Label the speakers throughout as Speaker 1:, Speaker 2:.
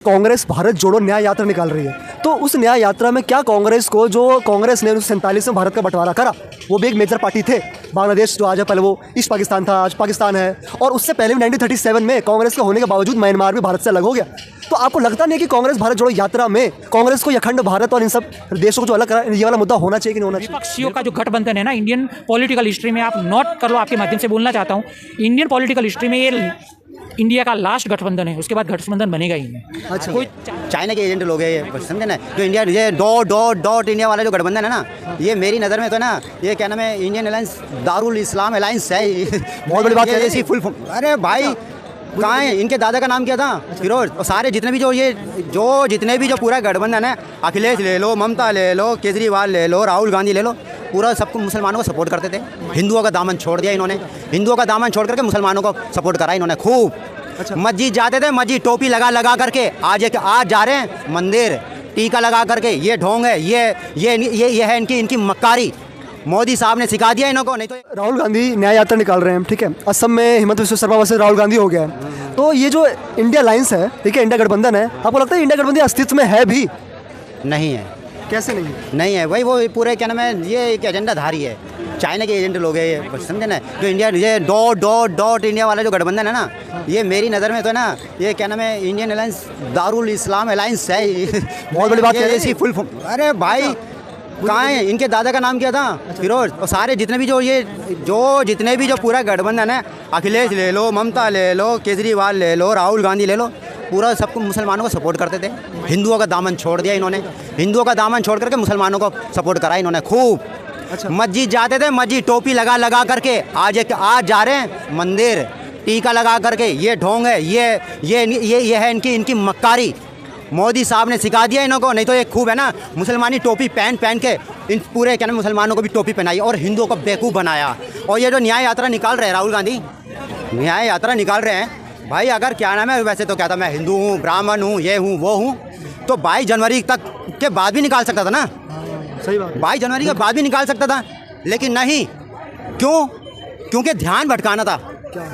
Speaker 1: कांग्रेस भारत जोड़ो न्याय यात्रा निकाल रही है, तो उस न्याय यात्रा में क्या कांग्रेस को, जो कांग्रेस ने 1947 में भारत का बंटवारा करा, वो भी एक मेजर पार्टी थे। बांग्लादेश जो आज है, पहले वो ईस्ट पाकिस्तान था, आज पाकिस्तान है। और उससे पहले भी 1937 में कांग्रेस के होने के बावजूद म्यांमार भी भारत से अलग हो गया। तो आपको लगता नहीं कि कांग्रेस भारत जोड़ो यात्रा में कांग्रेस को अखंड भारत और इन सब देशों को जो अलग करा, ये वाला मुद्दा होना चाहिए कि नहीं होना चाहिए?
Speaker 2: विपक्षियों का जो गठबंधन है ना, इंडियन पॉलिटिकल हिस्ट्री में, आप नोट कर लो, आपके माध्यम से बोलना चाहता हूँ, इंडियन पॉलिटिकल हिस्ट्री में ये इंडिया का लास्ट गठबंधन है। उसके बाद गठबंधन बनेगा ही नहीं।
Speaker 1: अच्छा,
Speaker 2: कोई
Speaker 3: चाइना के एजेंट लोग हैं ये, समझे ना। जो इंडिया, ये डॉट इंडिया वाला जो गठबंधन है ना, ये मेरी नज़र में तो ना, ये क्या नाम है, इंडियन अलायंस दारुल इस्लाम अलायंस है।
Speaker 1: बहुत बड़ी बात है।
Speaker 3: ऐसी फुल अरे भाई, कहाँ है? इनके दादा का नाम क्या था? फिरोज। और सारे जितने भी जितने भी जो पूरा गठबंधन है, अखिलेश ले लो, ममता ले लो, केजरीवाल ले लो, राहुल गांधी ले लो, पूरा सबको मुसलमानों को सपोर्ट करते थे। हिंदुओं का दामन छोड़ दिया इन्होंने, हिंदुओं का दामन छोड़ करके मुसलमानों को सपोर्ट करा इन्होंने खूब।
Speaker 1: अच्छा।
Speaker 3: मस्जिद जाते थे, मस्जिद टोपी लगा करके, आज जा रहे हैं मंदिर टीका लगा करके। ये ढोंग है, ये है इनकी मक्कारी। मोदी साहब ने सिखा दिया इनको, नहीं तो।
Speaker 1: राहुल गांधी न्याय यात्रा निकाल रहे हैं, ठीक है। असम में हिमंत बिस्वा शर्मा वैसे राहुल गांधी हो गया है। तो ये जो इंडिया अलायंस है, ठीक है, इंडिया गठबंधन है, आपको लगता है इंडिया गठबंधन अस्तित्व में है भी?
Speaker 3: नहीं है।
Speaker 1: कैसे नहीं?
Speaker 3: नहीं है भाई, वो पूरे क्या नाम है, ये एक एजेंडाधारी है, चाइना के एजेंट लोग हैं ये, समझे ना। जो इंडिया, ये डॉट इंडिया वाला जो गठबंधन है ना, ये मेरी नज़र में तो ना, ये क्या नाम है, इंडियन अलायंस दारुल इस्लाम अलायंस है।
Speaker 1: बहुत बड़ी बात है।
Speaker 3: ऐसी फुल अरे भाई, कहाँ है? इनके दादा का नाम क्या था? फिरोज। और सारे जितने भी जितने भी पूरा गठबंधन है, अखिलेश ले लो, ममता ले लो, केजरीवाल ले लो, राहुल गांधी ले लो, पूरा सबको मुसलमानों को सपोर्ट करते थे। हिंदुओं का दामन छोड़ दिया इन्होंने, हिंदुओं का दामन छोड़ करके मुसलमानों को सपोर्ट करा इन्होंने खूब।
Speaker 1: अच्छा।
Speaker 3: मस्जिद जाते थे, मस्जिद टोपी लगा करके, आज जा रहे हैं मंदिर टीका लगा करके। ये ढोंग है, ये है इनकी मक्कारी। मोदी साहब ने सिखा दिया इनको, नहीं तो ये खूब है ना, मुसलमानी टोपी पहन के इन पूरे क्या नाम, मुसलमानों को भी टोपी पहनाई और हिंदुओं को बेवकूफ़ बनाया। और ये जो न्याय यात्रा निकाल रहे हैं राहुल गांधी, न्याय यात्रा निकाल रहे हैं भाई, अगर क्या नाम है, वैसे तो क्या था, मैं हिंदू हूँ, ब्राह्मण हूँ, ये हूँ, वो हूँ, तो 22 जनवरी तक के बाद भी निकाल सकता था ना।
Speaker 1: सही बात।
Speaker 3: 22 जनवरी के बाद भी निकाल सकता था, लेकिन नहीं। क्यों? क्योंकि ध्यान भटकाना था।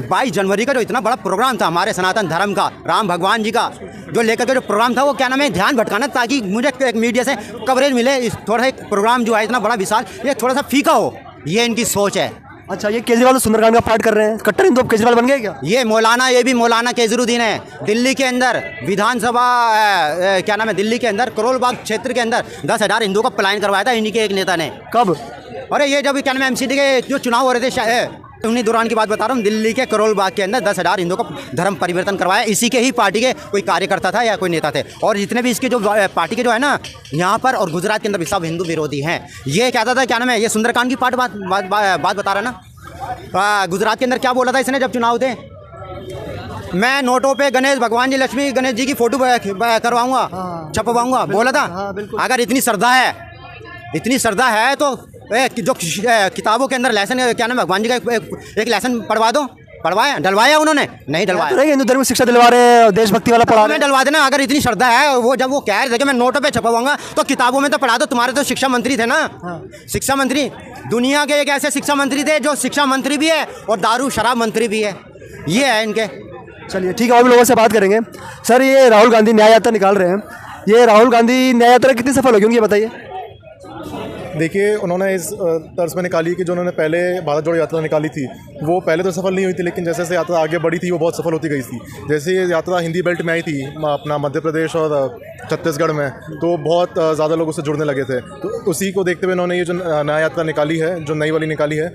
Speaker 3: 22 जनवरी का जो इतना बड़ा प्रोग्राम था हमारे सनातन धर्म का, राम भगवान जी का जो लेकर के जो प्रोग्राम था, वो क्या नाम है, ध्यान भटकाना, ताकि मुझे एक मीडिया से कवरेज मिले। इस थोड़ा सा प्रोग्राम जो है इतना बड़ा विशाल, ये थोड़ा सा फीका हो, ये इनकी सोच है।
Speaker 1: अच्छा, ये केजरीवाल तो सुंदरकांड का पाठ कर रहे हैं, कट्टर हिंदू केजरीवाल बन गए क्या?
Speaker 3: ये भी मौलाना केजरुद्दीन है। दिल्ली के अंदर विधानसभा क्या नाम है, दिल्ली के अंदर करोल बाग क्षेत्र के अंदर 10,000 हिंदुओं का पलायन करवाया था इन्हीं के एक नेता ने।
Speaker 1: कब?
Speaker 3: अरे ये जब क्या नाम है, एमसीडी के जो चुनाव हो रहे थे, उन्हीं दौरान की बात बता रहा हूँ। दिल्ली के करोल बाग के अंदर 10,000 हिंदुओं का धर्म परिवर्तन करवाया, इसी के ही पार्टी के कोई कार्यकर्ता था या कोई नेता थे। और जितने भी इसके जो पार्टी के जो है ना, यहाँ पर और गुजरात के अंदर भी सब हिंदू विरोधी हैं। ये कहता था क्या नाम है, ये सुंदरकांड की बात बता रहा ना। गुजरात के अंदर क्या बोला था इसने जब चुनाव थे, मैं नोटों पे गणेश भगवान जी, लक्ष्मी गणेश जी की फोटो करवाऊंगा, छपवाऊंगा, बोला था। अगर इतनी श्रद्धा है तो जो किताबों के अंदर लेसन, क्या नाम, भगवान जी का एक लेसन पढ़वा दो। पढ़वाया, डलवाया उन्होंने? नहीं डलवाया।
Speaker 1: तो हिंदू धर्म शिक्षा दिलवा रहे हैं, देशभक्ति वाला पढ़ा रहे हैं।
Speaker 3: डलवा देना, अगर इतनी श्रद्धा है। वो जब वो कह रहे थे कि मैं नोटों पे छपवाऊंगा, तो किताबों में तो पढ़ा दो। तुम्हारे तो शिक्षा मंत्री थे ना। शिक्षा मंत्री दुनिया के एक ऐसे शिक्षा मंत्री थे जो शिक्षा मंत्री भी है और दारू शराब मंत्री भी है। ये है इनके।
Speaker 1: चलिए ठीक है, और भी लोगों से बात करेंगे। सर, ये राहुल गांधी न्याय यात्रा निकाल रहे हैं, ये राहुल गांधी न्याय यात्रा कितनी सफल होगी, उनकी बताइए।
Speaker 4: देखिए, उन्होंने इस तर्ज में निकाली कि जो उन्होंने पहले भारत जोड़ो यात्रा निकाली थी, वो पहले तो सफल नहीं हुई थी, लेकिन जैसे जैसे यात्रा आगे बढ़ी थी वो बहुत सफल होती गई थी। जैसे ये यात्रा हिंदी बेल्ट में आई थी, अपना मध्य प्रदेश और छत्तीसगढ़ में, तो बहुत ज़्यादा लोग उससे जुड़ने लगे थे। तो उसी को देखते हुए उन्होंने ये जो नया यात्रा निकाली है, जो नई वाली निकाली है,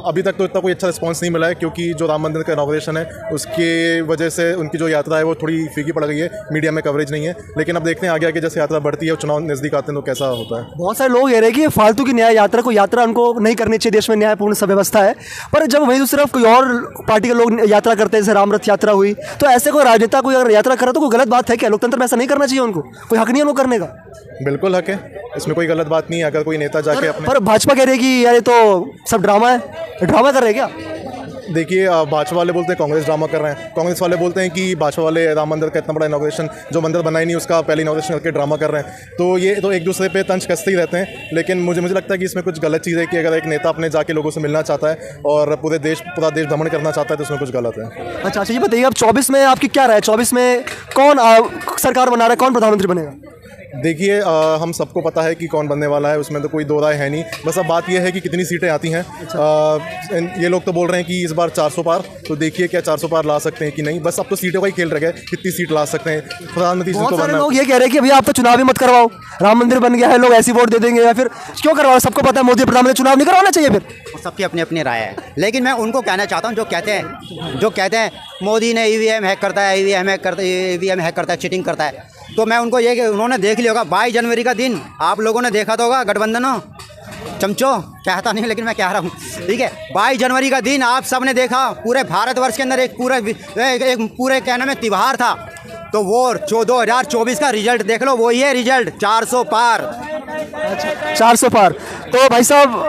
Speaker 4: अभी तक तो इतना कोई अच्छा रिस्पॉन्स नहीं मिला है, क्योंकि जो राम मंदिर का इनॉग्रेशन है उसकी वजह से उनकी जो यात्रा है वो थोड़ी फीकी पड़ गई है, मीडिया में कवरेज नहीं है। लेकिन अब देखते हैं आगे आगे जैसे यात्रा बढ़ती है और चुनाव नज़दीक आते हैं तो कैसा होता है।
Speaker 1: बहुत सारे लोग कह रहे हैं कि फालतू की न्याय यात्रा उनको नहीं करनी चाहिए, देश में न्यायपूर्ण सब व्यवस्था है। पर जब वहीं दूसरी तरफ कोई और पार्टी के लोग यात्रा करते हैं, जैसे रामरथ यात्रा हुई, तो ऐसे कोई राजनेता कोई अगर यात्रा करे तो कोई गलत बात है क्या? लोकतंत्र में ऐसा नहीं करना चाहिए, उनको कोई हक नहीं है उनको करने का?
Speaker 4: बिल्कुल हक है, इसमें कोई गलत बात नहीं है। अगर कोई नेता जाके
Speaker 1: पर भाजपा कह रही है कि यार ये तो सब ड्रामा है, ड्रामा कर रहे हैं क्या?
Speaker 4: देखिए भाजपा वाले बोलते हैं कांग्रेस ड्रामा कर रहे हैं, कांग्रेस वाले बोलते हैं कि भाजपा वाले राम मंदिर का इतना बड़ा इनॉग्रेशन, जो मंदिर बना ही नहीं उसका पहले इनॉग्रेशन करके ड्रामा कर रहे हैं। तो ये तो एक दूसरे पे तंज कसते ही रहते हैं। लेकिन मुझे लगता है कि इसमें कुछ गलत चीज़ है कि अगर एक नेता अपने जाके लोगों से मिलना चाहता है और पूरा देश भ्रमण करना चाहता है तो उसमें कुछ गलत है।
Speaker 1: अच्छा, ये बताइए अब 24 में आपकी क्या राय है? 24 में कौन सरकार बना रहा है, कौन प्रधानमंत्री बनेगा?
Speaker 4: देखिए हम सबको पता है कि कौन बनने वाला है, उसमें तो कोई दो राय है नहीं। बस अब बात यह है कि कितनी सीटें आती हैं। ये लोग तो बोल रहे हैं कि इस बार 400 पार, तो देखिए क्या 400 पार ला सकते हैं कि नहीं। बस अब तो सीटों का ही खेल रह गया, कितनी सीट ला सकते हैं। प्रधानमंत्री
Speaker 1: बहुत सारे लोग ये कह रहे हैं कि भैया आप तो चुनाव ही मत करवाओ, राम मंदिर बन गया है, लोग ऐसी वोट दे देंगे, या फिर क्यों करवाओ? सबको पता है मोदी प्रधानमंत्री, चुनाव नहीं करवाना चाहिए फिर।
Speaker 3: सबकी अपनी अपनी राय है, लेकिन मैं उनको कहना चाहता हूँ जो कहते हैं मोदी ने ईवीएम हैक करता है, ईवीएम हैक करता है, चीटिंग करता है। तो मैं उनको ये कि उन्होंने देख लिया होगा 22 जनवरी का दिन, आप लोगों ने देखा तो होगा, गठबंधनों चमचो कहता नहीं लेकिन मैं कह रहा हूँ, ठीक है। 22 जनवरी का दिन आप सब ने देखा, पूरे भारतवर्ष के अंदर एक पूरे कहने में त्यौहार था। तो वो 2024 का रिजल्ट देख लो, वही है रिजल्ट, 400 पार।
Speaker 1: 400 पार। तो भाई साहब,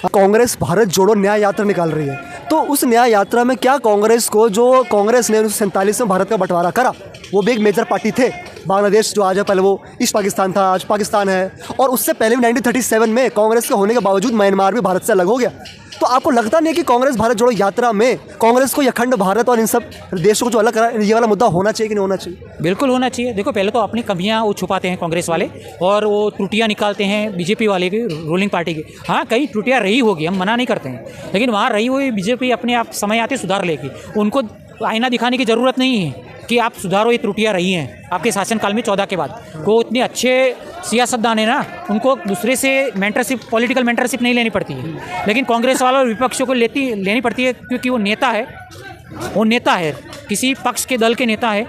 Speaker 1: कांग्रेस भारत जोड़ो न्याय यात्रा निकाल रही है, तो उस न्याय यात्रा में क्या कांग्रेस को, जो कांग्रेस ने 1947 में भारत का बंटवारा करा, वो भी एक मेजर पार्टी थे। बांग्लादेश जो आज है, पहले वो ईस्ट पाकिस्तान था, आज पाकिस्तान है, और उससे पहले भी 1937 में कांग्रेस के होने के बावजूद म्यांमार भी भारत से अलग हो गया। तो आपको लगता नहीं कि कांग्रेस भारत जोड़ो यात्रा में कांग्रेस को अखंड भारत और इन सब देशों को जो अलग करा, ये वाला मुद्दा होना चाहिए कि नहीं होना चाहिए?
Speaker 2: बिल्कुल होना चाहिए। देखो, पहले तो अपनी कमियां वो छुपाते हैं कांग्रेस वाले, और वो त्रुटियां निकालते हैं बीजेपी वाले की, रूलिंग पार्टी की। हाँ, कई त्रुटियां रही होगी, हम मना नहीं करते हैं, लेकिन वहाँ रही हुई बीजेपी अपने आप समय आते सुधार लेगी। उनको आईना दिखाने की ज़रूरत नहीं है कि आप सुधारो, ये त्रुटियां रही हैं आपके शासनकाल में 14 के बाद। को इतने अच्छे सियासतदान है ना, उनको दूसरे से मेंटरशिप, पॉलिटिकल मेंटरशिप नहीं लेनी पड़ती है, लेकिन कांग्रेस वालों और विपक्षों को लेनी पड़ती है, क्योंकि वो नेता है, किसी पक्ष के दल के नेता है,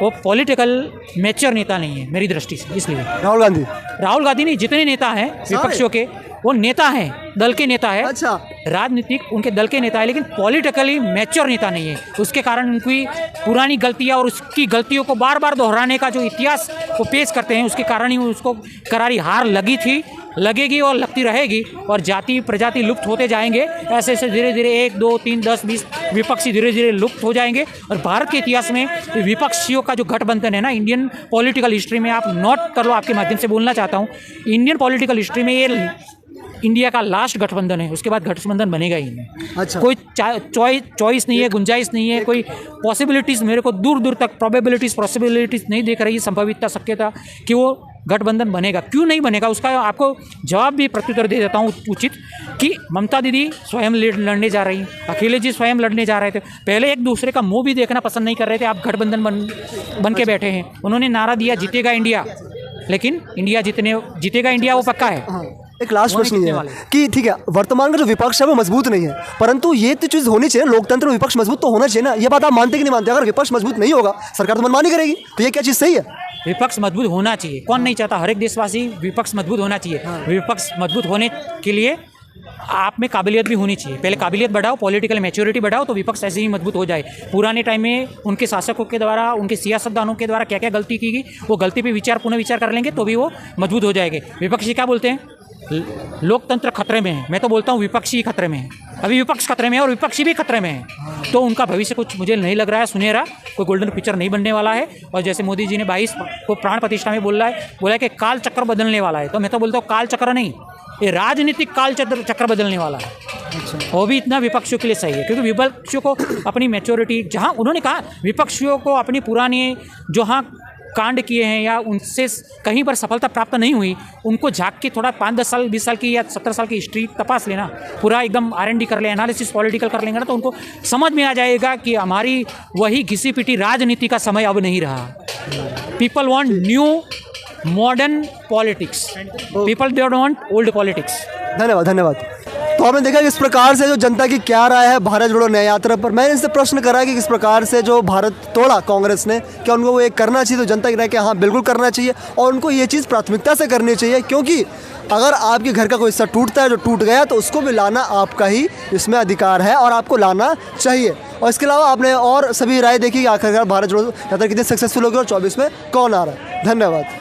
Speaker 2: वो पॉलिटिकल मैच्योर नेता नहीं है मेरी दृष्टि से। इसलिए राहुल गांधी नहीं, जितने नेता हैं विपक्षों के, वो नेता हैं, दल के नेता है।
Speaker 1: अच्छा,
Speaker 2: राजनीतिक उनके दल के नेता है, लेकिन पॉलिटिकली मैच्योर नेता नहीं है। उसके कारण उनकी पुरानी गलतियां और उसकी गलतियों को बार बार दोहराने का जो इतिहास वो पेश करते हैं, उसके कारण ही उसको करारी हार लगी थी, लगेगी और लगती रहेगी, और जाति प्रजाति लुप्त होते जाएंगे। ऐसे ऐसे धीरे धीरे 1, 2, 3, 10, 20 विपक्षी धीरे धीरे लुप्त हो जाएंगे। और भारत के इतिहास में विपक्षियों का जो गठबंधन है ना, इंडियन पॉलिटिकल हिस्ट्री में, आप नोट कर लो, आपके माध्यम से बोलना चाहता हूँ, इंडियन पॉलिटिकल हिस्ट्री में ये इंडिया का लास्ट गठबंधन है, उसके बाद गठबंधन बनेगा ही नहीं।
Speaker 1: अच्छा,
Speaker 2: कोई चॉइस नहीं है, गुंजाइश नहीं है, कोई पॉसिबिलिटीज़ मेरे को दूर दूर तक पॉसिबिलिटीज़ नहीं देख रही है, संभावितता, शक्यता कि वो गठबंधन बनेगा। क्यों नहीं बनेगा, उसका आपको जवाब भी प्रत्युत्तर दे देता हूँ उचित, कि ममता दीदी स्वयं लड़ने जा रही, अखिलेश जी स्वयं लड़ने जा रहे थे। पहले एक दूसरे का मुंह भी देखना पसंद नहीं कर रहे थे, आप गठबंधन बन के बैठे हैं। उन्होंने नारा दिया जीतेगा इंडिया, लेकिन जीतेगा इंडिया वो पक्का है।
Speaker 1: एक लास्ट प्रश्न ये है कि ठीक है, वर्तमान का जो विपक्ष है वो मजबूत नहीं है, परंतु ये तो चीज़ होनी चाहिए, लोकतंत्र में विपक्ष मजबूत तो होना चाहिए ना। ये बात आप मानते कि नहीं मानते? अगर विपक्ष मजबूत नहीं होगा, सरकार तो मनमानी करेगी, तो ये क्या चीज़ सही है?
Speaker 2: विपक्ष मजबूत होना चाहिए, कौन नहीं चाहता, हर एक देशवासी विपक्ष मजबूत होना चाहिए। विपक्ष मजबूत होने के लिए आप में काबिलियत भी होनी चाहिए। पहले काबिलियत बढ़ाओ, पॉलिटिकल मैच्योरिटी बढ़ाओ, तो विपक्ष ऐसे ही मजबूत हो जाए। पुराने टाइम में उनके शासकों के द्वारा, उनके सियासतदानों के द्वारा क्या क्या गलती की गई, वो गलती पे पुनः विचार कर लेंगे, तो भी वो मजबूत हो जाएंगे। विपक्षी क्या बोलते हैं? लोकतंत्र खतरे में है। मैं तो बोलता हूँ विपक्षी ही खतरे में है। अभी विपक्ष खतरे में है और विपक्षी भी खतरे में है, तो उनका भविष्य कुछ मुझे नहीं लग रहा है सुनहरा, कोई गोल्डन पिक्चर नहीं बनने वाला है। और जैसे मोदी जी ने 22 को प्राण प्रतिष्ठा में बोला है कि काल चक्र बदलने वाला है, तो मैं तो बोलता हूँ काल चक्र नहीं, ये राजनीतिक काल चक्र बदलने वाला है। अच्छा, वो भी इतना विपक्षियों के लिए सही है, क्योंकि विपक्षियों को अपनी मैच्योरिटी, जहाँ उन्होंने कहा विपक्षियों को अपनी पुरानी जहाँ कांड किए हैं या उनसे कहीं पर सफलता प्राप्त नहीं हुई, उनको झाँक के थोड़ा 5-10 साल 20 साल की या 17 साल की हिस्ट्री तपास लेना, पूरा एकदम R&D कर ले, एनालिसिस पॉलिटिकल कर लेंगे ना, तो उनको समझ में आ जाएगा कि हमारी वही घिसी पिटी राजनीति का समय अब नहीं रहा। People want new modern politics, people don't want old politics.
Speaker 1: धन्यवाद। तो आपने देखा कि इस प्रकार से जो जनता की क्या राय है भारत जोड़ो न्याय यात्रा पर। मैंने इनसे प्रश्न करा कि किस प्रकार से जो भारत तोड़ा कांग्रेस ने, क्या उनको वो एक करना चाहिए? तो जनता की राय कि हाँ बिल्कुल करना चाहिए, और उनको ये चीज़ प्राथमिकता से करनी चाहिए, क्योंकि अगर आपके घर का कोई हिस्सा टूटता है, जो टूट गया, तो उसको भी लाना आपका ही इसमें अधिकार है और आपको लाना चाहिए। और इसके अलावा आपने और सभी राय देखी कि आखिरकार भारत जोड़ो यात्रा कितनी सक्सेसफुल होगी और 24 में कौन आ रहा है। धन्यवाद।